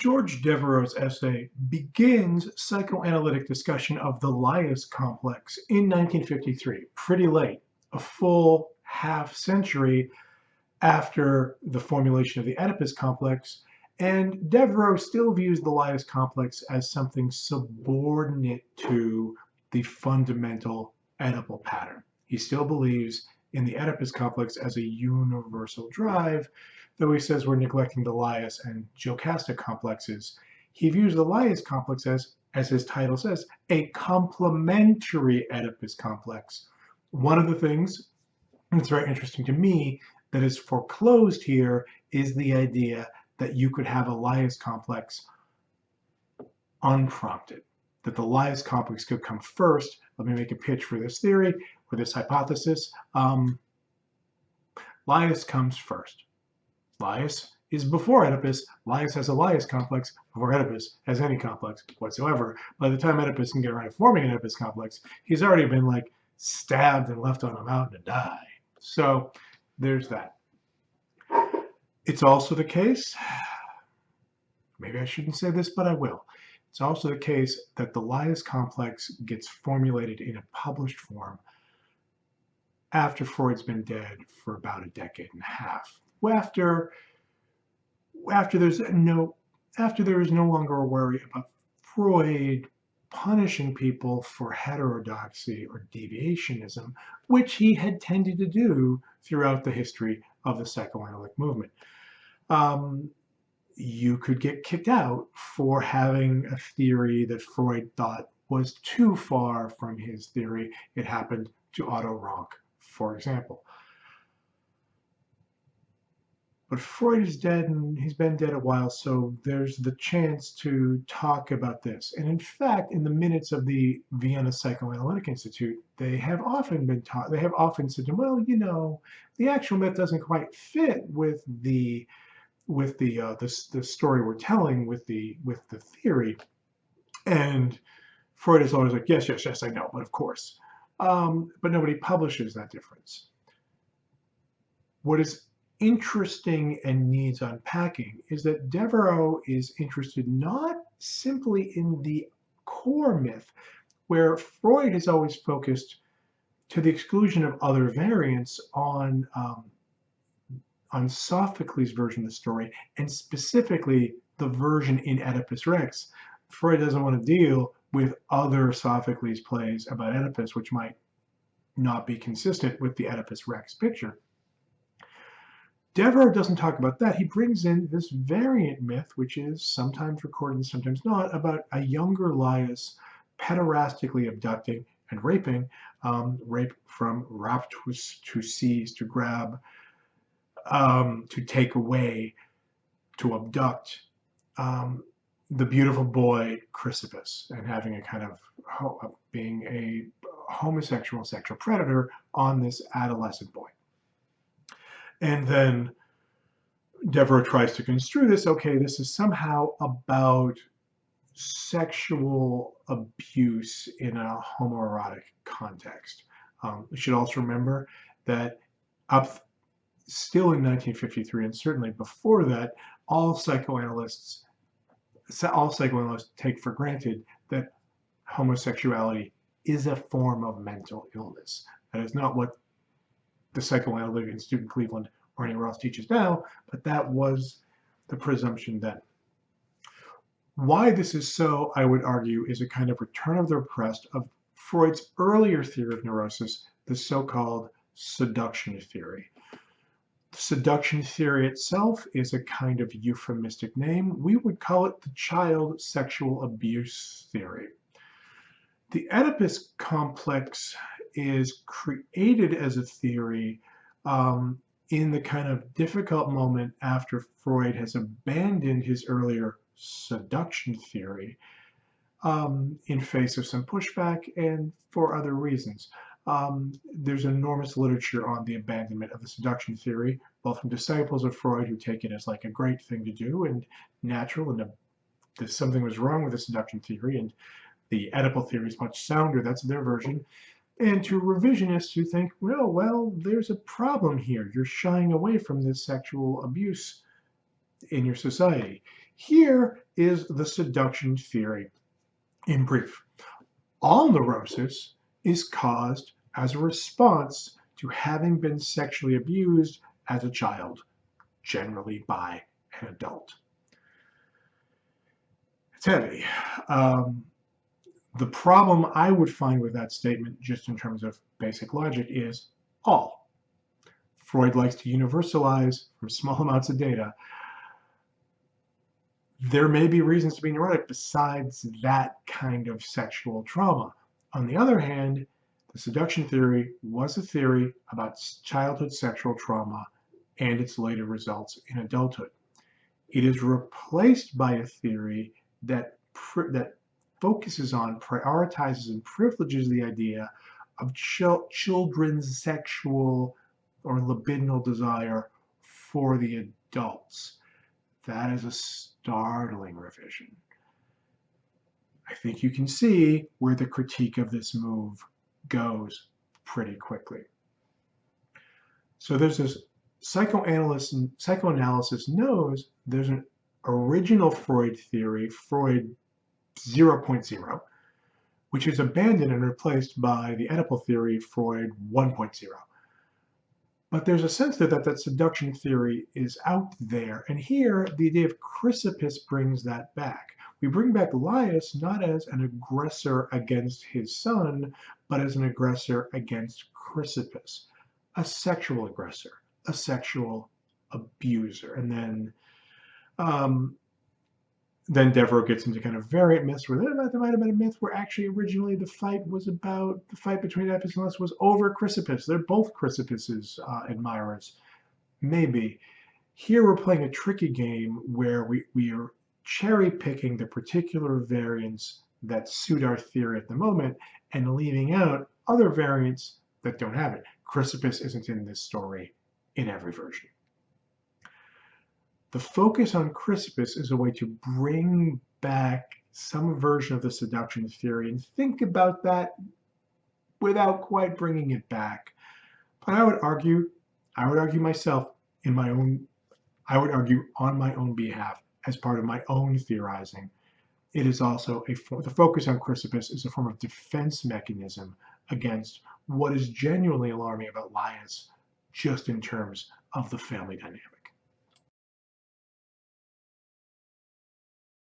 George Devereux's essay begins psychoanalytic discussion of the Laius complex in 1953, pretty late, a full half century after the formulation of the Oedipus complex, and Devereux still views the Laius complex as something subordinate to the fundamental Oedipal pattern. He still believes in the Oedipus complex as a universal drive, though he says we're neglecting the Laius and Jocasta complexes. He views the Laius complex as his title says, a complementary Oedipus complex. One of the things that's very interesting to me that is foreclosed here is the idea that you could have a Laius complex unprompted, that the Laius complex could come first. Let me make a pitch for this theory, or this hypothesis. Laius comes first. Laius is before Oedipus. Laius has a Laius complex before Oedipus has any complex whatsoever. By the time Oedipus can get around to forming an Oedipus complex, he's already been like stabbed and left on a mountain to die. So there's that. It's also the case, maybe I shouldn't say this, but I will. It's also the case that the Laius complex gets formulated in a published form after Freud's been dead for about a decade and a half. After there is no longer a worry about Freud punishing people for heterodoxy or deviationism, which he had tended to do throughout the history of the psychoanalytic movement. You could get kicked out for having a theory that Freud thought was too far from his theory. It happened to Otto Rank, for example. But Freud is dead, and he's been dead a while, so there's the chance to talk about this. And in fact, in the minutes of the Vienna Psychoanalytic Institute, they have often said, well, you know, the actual myth doesn't quite fit with the story we're telling with the theory. And Freud is always like, yes, I know, but of course. But nobody publishes that difference. What is interesting and needs unpacking is that Devereux is interested not simply in the core myth, where Freud has always focused, to the exclusion of other variants, on Sophocles' version of the story, and specifically the version in Oedipus Rex. Freud doesn't want to deal with other Sophocles plays about Oedipus, which might not be consistent with the Oedipus Rex picture. Devereux doesn't talk about that. He brings in this variant myth, which is sometimes recorded and sometimes not, about a younger Laius pederastically abducting and raping, rape from raptus, to seize, to grab, to take away, to abduct the beautiful boy Chrysippus, and having a kind of being a homosexual sexual predator on this adolescent boy. And then Devereux tries to construe this, okay, this is somehow about sexual abuse in a homoerotic context. We should also remember that still in 1953, and certainly before that, all psychoanalysts take for granted that homosexuality is a form of mental illness. That is not what the Psychoanalytic Institute in Cleveland or anywhere else teaches now, but that was the presumption then. Why this is so, I would argue, is a kind of return of the repressed of Freud's earlier theory of neurosis, the so-called seduction theory. The seduction theory itself is a kind of euphemistic name. We would call it the child sexual abuse theory. The Oedipus complex is created as a theory in the kind of difficult moment after Freud has abandoned his earlier seduction theory in face of some pushback and for other reasons. There's enormous literature on the abandonment of the seduction theory, both from disciples of Freud who take it as like a great thing to do and natural, and that something was wrong with the seduction theory, and the Oedipal theory is much sounder, that's their version, and to revisionists who think, well, there's a problem here. You're shying away from this sexual abuse in your society. Here, is the seduction theory in brief. All neurosis is caused as a response to having been sexually abused as a child, generally by an adult. It's heavy. The problem I would find with that statement, just in terms of basic logic, is all. Freud likes to universalize from small amounts of data. There may be reasons to be neurotic besides that kind of sexual trauma. On the other hand, the seduction theory was a theory about childhood sexual trauma and its later results in adulthood. It is replaced by a theory that focuses on, prioritizes, and privileges the idea of children's sexual or libidinal desire for the adults. That is a startling revision. I think you can see where the critique of this move goes pretty quickly. So there's this psychoanalysis knows there's an original Freud theory, Freud 0.0, which is abandoned and replaced by the Oedipal theory, Freud 1.0. But there's a sense that seduction theory is out there. And here, the idea of Chrysippus brings that back. We bring back Laius not as an aggressor against his son, but as an aggressor against Chrysippus, a sexual aggressor, a sexual abuser. And then Devereux gets into kind of variant myths where there might have been a myth where actually originally the fight between Oedipus and Laius was over Chrysippus. They're both Chrysippus's admirers. Maybe. Here we're playing a tricky game where we are cherry picking the particular variants that suit our theory at the moment and leaving out other variants that don't have it. Chrysippus isn't in this story in every version. The focus on Chrysippus is a way to bring back some version of the seduction theory and think about that without quite bringing it back. But I would argue myself I would argue on my own behalf as part of my own theorizing. It is also the focus on Chrysippus is a form of defense mechanism against what is genuinely alarming about Laius, just in terms of the family dynamic.